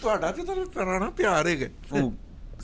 ਤੁਹਾਡਾ ਤੇ ਤਾਂ ਪੁਰਾਣਾ ਪਿਆਰ ਹੈਗਾ,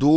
2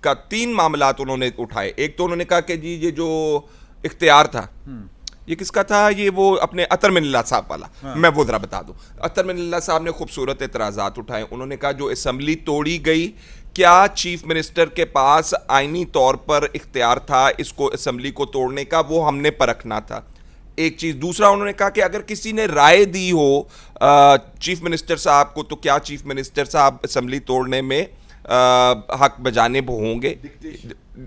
کا 3 معاملات انہوں نے اٹھائے. ایک تو انہوں نے کہا کہ جی یہ جو اختیار تھا یہ کس کا تھا, یہ وہ اپنے اطہر من اللہ صاحب والا. میں وہ ذرا بتا دوں. اطہر من اللہ صاحب نے خوبصورت اعتراضات اٹھائے. انہوں نے کہا جو اسمبلی توڑی گئی, کیا چیف منسٹر کے پاس آئینی طور پر اختیار تھا اس کو اسمبلی کو توڑنے کا, وہ ہم نے پرکھنا تھا. ایک چیز. دوسرا انہوں نے کہا کہ اگر کسی نے رائے دی ہو چیف منسٹر صاحب کو, تو کیا چیف منسٹر صاحب اسمبلی توڑنے میں حق بجانب ہوں گے,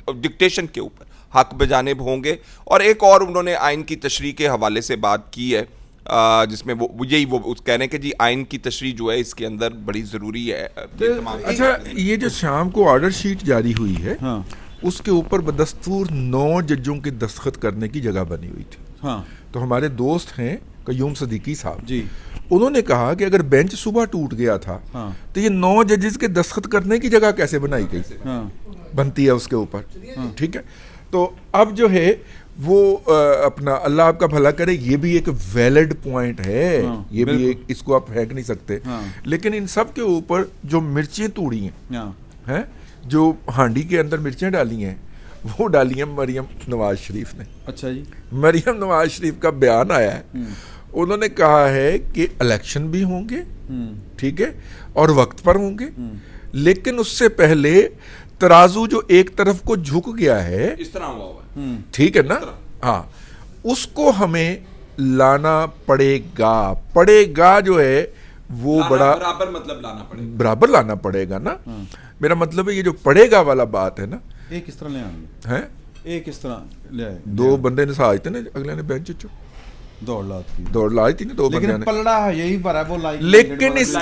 ڈکٹیشن کے اوپر حق بجانب ہوں گے. اور ایک اور انہوں نے آئین کی تشریح کے حوالے سے بات کی ہے, جس میں وہ کہہ رہے ہیں کہ جی آئین کی تشریح جو ہے اس کے اندر بڑی ضروری ہے. اچھا, یہ جو شام کو آرڈر شیٹ جاری ہوئی ہے اس کے اوپر بدستور 9 ججوں کے دستخط کرنے کی جگہ بنی ہوئی تھی. تو ہمارے دوست ہیں قیوم صدیقی صاحب جی, انہوں نے کہا کہ اگر بینچ صبح ٹوٹ گیا تھا تو یہ 9 ججز کے دستخط کرنے کی جگہ کیسے بنائی گئی, بنتی ہے اس کے اوپر. ٹھیک ہے, تو اب جو ہے وہ اپنا اللہ آپ کا بھلا کرے, یہ بھی ایک ویلڈ پوائنٹ ہے, یہ بھی ایک, اس کو آپ پھینک نہیں سکتے. لیکن ان سب کے اوپر جو مرچیں توڑی ہیں, جو ہانڈی کے اندر مرچیں ڈالی ہیں, وہ ڈالی ہیں مریم نواز شریف نے. اچھا جی, مریم نواز شریف کا بیان آیا ہے, انہوں نے کہا ہے کہ الیکشن بھی ہوں گے, ٹھیک ہے, اور وقت پر ہوں گے, لیکن اس سے پہلے ترازو جو ایک طرف کو جھک گیا ہے, اس طرح ہوا ہوا, ٹھیک ہے نا, ہاں, اس کو ہمیں لانا پڑے گا جو ہے وہ بڑا برابر, مطلب لانا پڑے گا, برابر لانا پڑے گا نا. میرا مطلب ہے یہ جو پڑے گا والا بات ہے نا, ایک اس طرح لے آئیں گے, ہیں ایک اس طرح لے آئے, 2 بندے نے ساج تھے نا, اگلے نے بینچ چو دوڑ لائی تھی نا, 2 بندے نے, پلڑا ہے یہی پر ہے وہ لائی, لیکن اس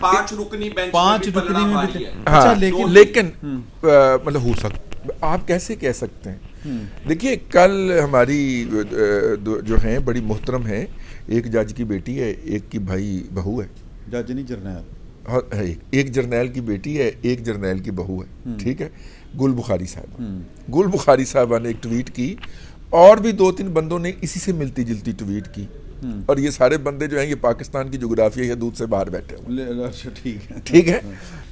5 رکنی بینچ, 5 رکنی میں بھی, اچھا لیکن مطلب ہو سکتا, آپ کیسے کہہ سکتے ہیں. دیکھیے کل ہماری جو ہیں بڑی محترم ہیں, ایک جج کی بیٹی ہے, ایک کی بھائی بہو ہے, جج نہیں جرنیل, ایک جرنیل کی بیٹی ہے, ایک جرنیل کی بہو ہے, ٹھیک ہے, گل بخاری صاحبہ. گل بخاری صاحبہ نے ایک ٹویٹ کی, اور بھی 2-3 بندوں نے اسی سے ملتی جلتی ٹویٹ کی, اور یہ سارے بندے جو ہیں یہ پاکستان کی جغرافیائی حدود سے باہر بیٹھے ہوئے. ٹھیک ہے,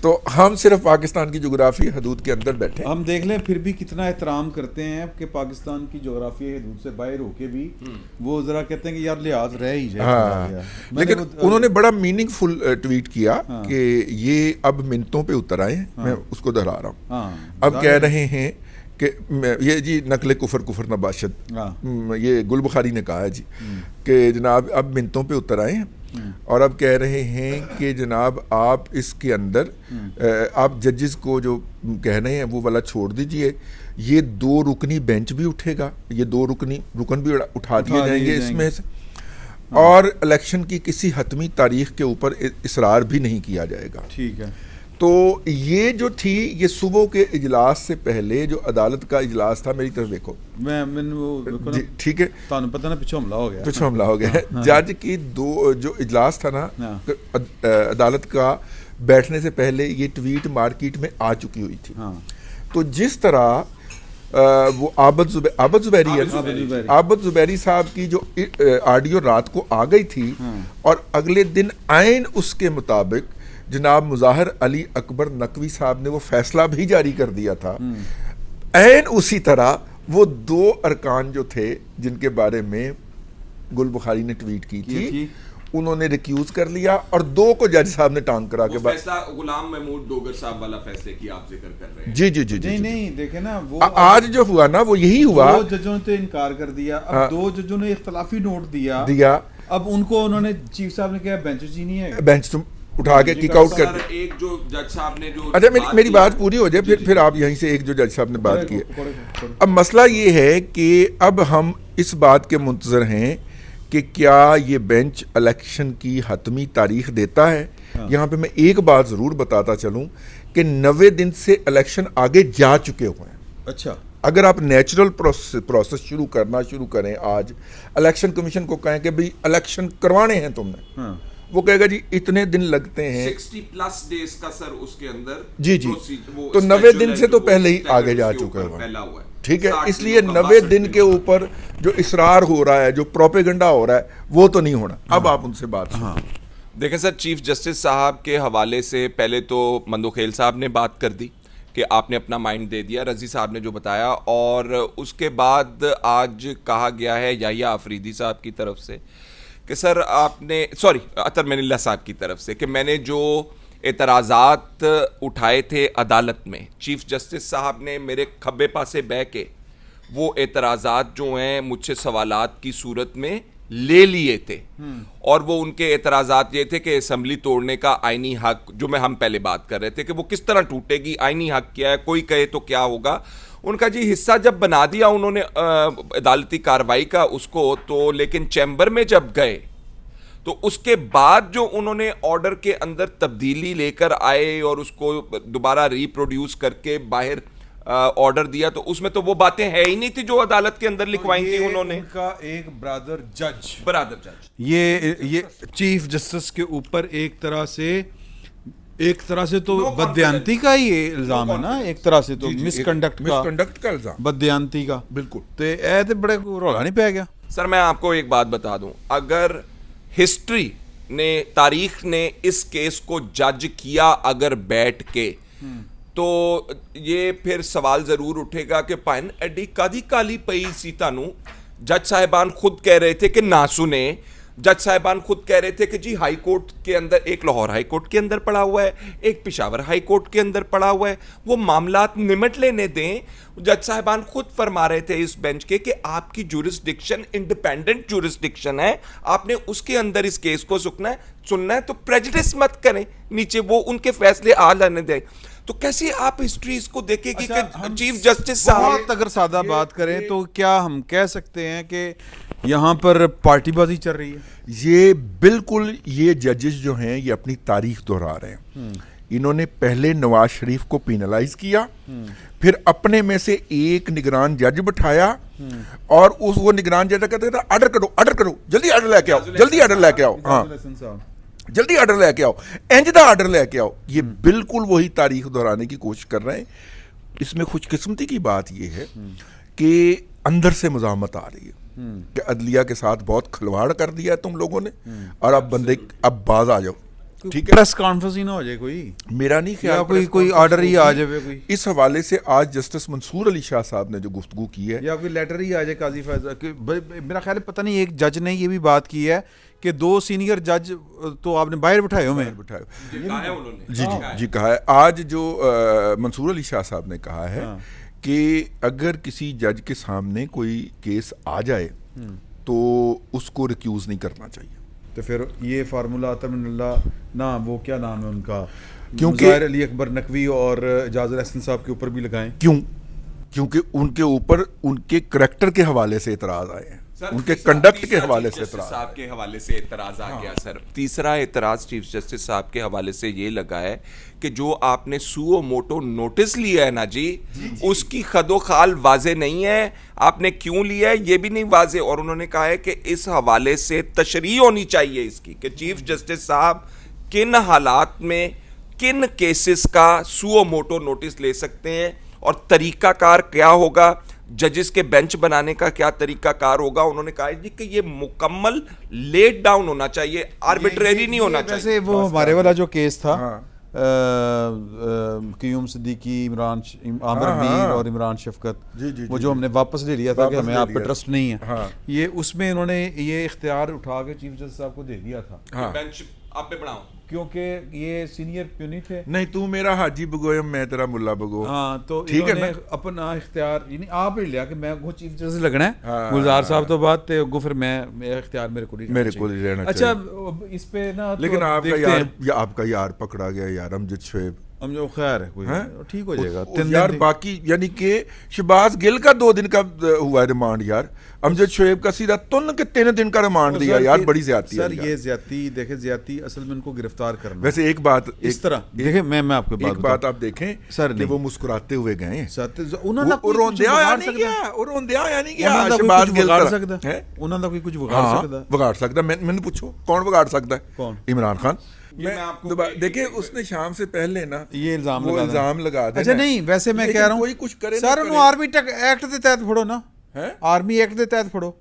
تو ہم صرف پاکستان کی جغرافیائی حدود کے اندر بیٹھے. ہم دیکھ لیں پھر بھی کتنا احترام کرتے ہیں کہ پاکستان کی جغرافیائی حدود سے باہر ہو کے بھی وہ ذرا کہتے ہیں کہ یار لحاظ رہ ہی جائے. ہاں, لیکن انہوں نے بڑا میننگ فل ٹویٹ کیا کہ یہ اب منتوں پہ اتر آئے ہیں, میں اس کو دہرا رہا ہوں. اب کہہ رہے ہیں کہ یہ جی نقل کفر نباشد, یہ گل بخاری نے کہا ہے جی کہ جناب اب منتوں پہ اتر آئے ہیں, اور اب کہہ رہے ہیں کہ جناب آپ اس کے اندر آپ ججز کو جو کہہ رہے ہیں وہ والا چھوڑ دیجئے, یہ 2 رکنی بینچ بھی اٹھے گا, یہ 2 رکن بھی اٹھا دیے جائیں گے اس میں سے, اور الیکشن کی کسی حتمی تاریخ کے اوپر اصرار بھی نہیں کیا جائے گا. ٹھیک ہے, تو یہ جو تھی, یہ صبح کے اجلاس سے پہلے جو عدالت کا اجلاس تھا, میری طرف دیکھو, ٹھیک ہے, پتہ نا پیچھے حملہ ہو گیا, جج کی جو اجلاس تھا نا عدالت کا, بیٹھنے سے پہلے یہ ٹویٹ مارکیٹ میں آ چکی ہوئی تھی. تو جس طرح وہ عابد زبیری صاحب کی جو آڈیو رات کو آ گئی تھی, اور اگلے دن عین اس کے مطابق جناب مظاہر علی اکبر نقوی صاحب نے وہ فیصلہ بھی جاری کر دیا تھا, عین اسی طرح وہ 2 ارکان جو تھے جن کے بارے میں گل بخاری نے ٹویٹ کی تھی, انہوں نے ریکیوز کر لیا, اور 2 کو جج صاحب نے ٹانگ کرا کے فیصلہ غلام محمود ڈوگر صاحب والا فیصلے کی آپ ذکر کر رہے ہیں. جی نہیں دیکھیں نا, وہ آج جو ہوا نا وہ یہی ہوا, 2 ججوں نے تو انکار کر دیا, اب 2 ججوں نے اختلافی نوٹ دیا, اب ان کو انہوں نے چیف صاحب نے کہا بینچ ہی نہیں ہے, بینچ تم اٹھا کے کک آؤٹ کر دیا. ایک جو جج صاحب نے جو, اچھا میری بات پوری ہو جائے, پھر آپ یہیں سے ایک جو جج صاحب نے بات کی ہے. اب مسئلہ یہ ہے کہ اب ہم اس بات کے منتظر ہیں کہ کیا یہ بینچ الیکشن کی حتمی تاریخ دیتا ہے. یہاں پہ میں ایک بات ضرور بتاتا چلوں کہ 90 دن سے الیکشن آگے جا چکے ہوئے ہیں. اچھا, اگر آپ نیچرل پروسیس شروع کریں, آج الیکشن کمیشن کو کہیں کہ بھئی الیکشن کروانے ہیں تم نے, وہ کہے گا جی اتنے دن لگتے ہیں, 60+ ڈیز کا سر اس کے اندر, جی, تو 90 دن سے تو پہلے ہی آگے جا چکے ہوئے ہیں. ٹھیک ہے, اس لیے 90 دن کے اوپر جو اصرار ہو رہا ہے, جو پروپیگنڈا ہو رہا ہے, وہ تو نہیں ہونا. اب آپ ان سے بات دیکھیں سر, چیف جسٹس صاحب کے حوالے سے پہلے تو مندوخیل صاحب نے بات کر دی کہ کہ آپ نے اپنا مائنڈ دے دیا, رضی صاحب نے جو بتایا, اور اس کے بعد آج کہا گیا ہے یحییٰ آفریدی صاحب کی طرف سے کہ سر آپ نے, سوری عطر من اللہ صاحب کی طرف سے, کہ میں نے جو اعتراضات اٹھائے تھے عدالت میں, چیف جسٹس صاحب نے میرے کھبے پاسے بہ کے وہ اعتراضات جو ہیں مجھ سے سوالات کی صورت میں لے لیے تھے, اور وہ ان کے اعتراضات یہ تھے کہ اسمبلی توڑنے کا آئینی حق, جو میں ہم پہلے بات کر رہے تھے کہ وہ کس طرح ٹوٹے گی, آئینی حق کیا ہے, کوئی کہے تو کیا ہوگا. ان کا جی حصہ جب بنا دیا انہوں نے عدالتی کارروائی کا اس کو, تو لیکن چیمبر میں جب گئے تو اس کے بعد جو انہوں نے آرڈر کے اندر تبدیلی لے کر آئے اور اس کو دوبارہ ری پروڈیوس کر کے باہر آرڈر دیا, تو اس میں تو وہ باتیں ہے ہی نہیں تھی جو عدالت کے اندر لکھوائی تھی انہوں نے. ان کا ایک برادر جج, یہ چیف جسٹس کے اوپر ایک طرح سے تو بددیانتی کا ہی الزام ہے نا, ایک طرح سے تو مس کنڈکٹ کا الزام, بددیانتی کا. بالکل. تو اے تے بڑے رولا نہیں پہ گیا. سر میں آپ کو ایک بات بتا دوں, اگر ہسٹری نے, تاریخ نے اس کیس کو جج کیا اگر بیٹھ کے, تو یہ پھر سوال ضرور اٹھے گا کہ پائن ایڈی کادی کالی پئی سی تانوں. جج صاحبان خود کہہ رہے تھے کہ نہ سنیں, جج صاحبان خود کہہ رہے تھے کہ جی ہائی کورٹ کے اندر, ایک لاہور ہائی کورٹ کے اندر پڑا ہوا ہے, ایک پشاور ہائی کورٹ کے اندر پڑا ہوا ہے, وہ معاملات نمٹ لینے دیں. جج صاحبان خود فرما رہے تھے اس بینچ کے کہ آپ کی جورسڈکشن انڈیپینڈنٹ جورسڈکشن ہے, آپ نے اس کے اندر اس کیس کو سننا ہے, تو پریجڈس مت کریں, نیچے وہ ان کے فیصلے آ جانے دیں. تو کیسے آپ ہسٹری اس کو دیکھیں کہ چیف جسٹس صاحب, اگر سادہ بات کریں تو کیا ہم کہہ سکتے ہیں کہ یہاں پر پارٹی بازی چل رہی ہے؟ یہ بالکل, یہ ججز جو ہیں یہ اپنی تاریخ دہرا رہے ہیں. انہوں نے پہلے نواز شریف کو پینلائز کیا, پھر اپنے میں سے ایک نگران جج بٹھایا, اور وہ نگران جج کہتے تھا آرڈر کرو, جلدی آرڈر لے کے آؤ, جلدی آرڈر لے کے آؤ, ہاں جلدی آرڈر لے کے آؤ, انجدہ آرڈر لے کے آؤ. یہ بالکل وہی تاریخ دہرانے کی کوشش کر رہے ہیں. اس میں خوش قسمتی کی بات یہ ہے کہ اندر سے مزاحمت آ رہی ہے کہ عدلیہ کے ساتھ بہت کھلواڑ کر دیا ہے تم لوگوں نے, اور اب باز آ جاؤ. ٹھیک ہے, پریس کانفرنس ہی نہ ہو جائے کوئی, میرا نہیں خیال کوئی آرڈر ہی آ جائے کوئی. اس حوالے سے آج جسٹس منصور علی شاہ صاحب نے جو گفتگو کی ہے, یا کوئی لیٹر ہی آ جائے قاضی فیض, میرا خیال ہے پتہ نہیں ایک جج نے یہ بھی بات کی ہے کہ 2 سینئر جج تو آپ نے باہر بٹھائے ہو, میں جی کہا ہے. آج جو منصور علی شاہ صاحب نے کہا ہے کہ اگر کسی جج کے سامنے کوئی کیس آ جائے تو اس کو ریکیوز نہیں کرنا چاہیے. تو پھر یہ فارمولا عطر من اللہ نہ, وہ کیا نام ہے ان کا, کیونکہ ظاہر علی اکبر نقوی اور اعجاز الاحسن صاحب کے اوپر بھی لگائیں. کیونکہ ان کے اوپر ان کے کریکٹر کے حوالے سے اعتراض آئے ہیں, ان کے کنڈکٹ کے حوالے سے اعتراض صاحب کے حوالے سے اعتراض آ گیا. سر تیسرا اعتراض چیف جسٹس صاحب کے حوالے سے یہ لگا ہے کہ جو آپ نے سو موٹو نوٹس لیا ہے نا جی, اس کی خد و خال واضح نہیں ہے, آپ نے کیوں لیا ہے یہ بھی نہیں واضح. اور انہوں نے کہا ہے کہ اس حوالے سے تشریح ہونی چاہیے اس کی کہ چیف جسٹس صاحب کن حالات میں کن کیسز کا سو موٹو نوٹس لے سکتے ہیں, اور طریقہ کار کیا ہوگا, ججز کے بینچ بنانے کا کیا طریقہ کار ہوگا. انہوں نے کہا جی کہ یہ مکمل لیٹ ڈاؤن ہونا چاہیے, آربیٹریری نہیں ہونا چاہیے. ویسے وہ ہمارے والا جو کیس تھا قیوم صدیقی, عامر میر اور عمران شفقت, وہ جو ہم نے واپس لے لیا تھا کہ ہمیں آپ پہ ٹرسٹ نہیں ہے, یہ اس میں انہوں نے یہ اختیار اٹھا کے چیف جسٹس صاحب کو دے دیا تھا بینچ آپ پہ بناؤ, کیونکہ یہ سینئر پیونی تھے. نہیں, تو میرا حاجی بگویم, میں تیرا ملا بگو. ہاں, تو انہوں نے اپنا اختیار یعنی آپ ہی لیا کہ میں وہ چیف جسٹس لگنا ہے, گلزار صاحب تو بات تے گو, پھر میں اختیار میرے کو ہی رہنا چاہیے. اچھا اس پہ نا, لیکن آپ کا یار پکڑا گیا یار, امجد شعیب, ہم جو خیر ہے کوئی ٹھیک ہو جائے گا. یار باقی یعنی کہ شہباز گل کا 2 دن کا ہوا ہے ریمانڈ یار, امجد شعیب کا سیدھا 3 دن کا ریمانڈ دیا یار, بڑی زیادتی ہے سر. یہ زیادتی دیکھیں, زیادتی اصل میں ان کو گرفتار کرنا. ویسے ایک بات اس طرح دیکھیں, میں آپ کو ایک بات آپ دیکھیں سر, کہ وہ مسکراتے ہوئے گئے, انہوں نے کوئی کچھ بگاڑ سکتا. میں نے پوچھو کون بگاڑ سکتا ہے؟ عمران خان. دیکھیں اس نے شام سے پہلے نا یہ الزام لگا دیا. اچھا نہیں, ویسے میں کہہ رہا ہوں کوئی کچھ کرے سر, انہوں آرمی ایکٹ دے تحت پھڑو نا, ਆਰਮੀ ਐਕਟ ਦੇ ਤਹਿਤ ਫੜੋ।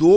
2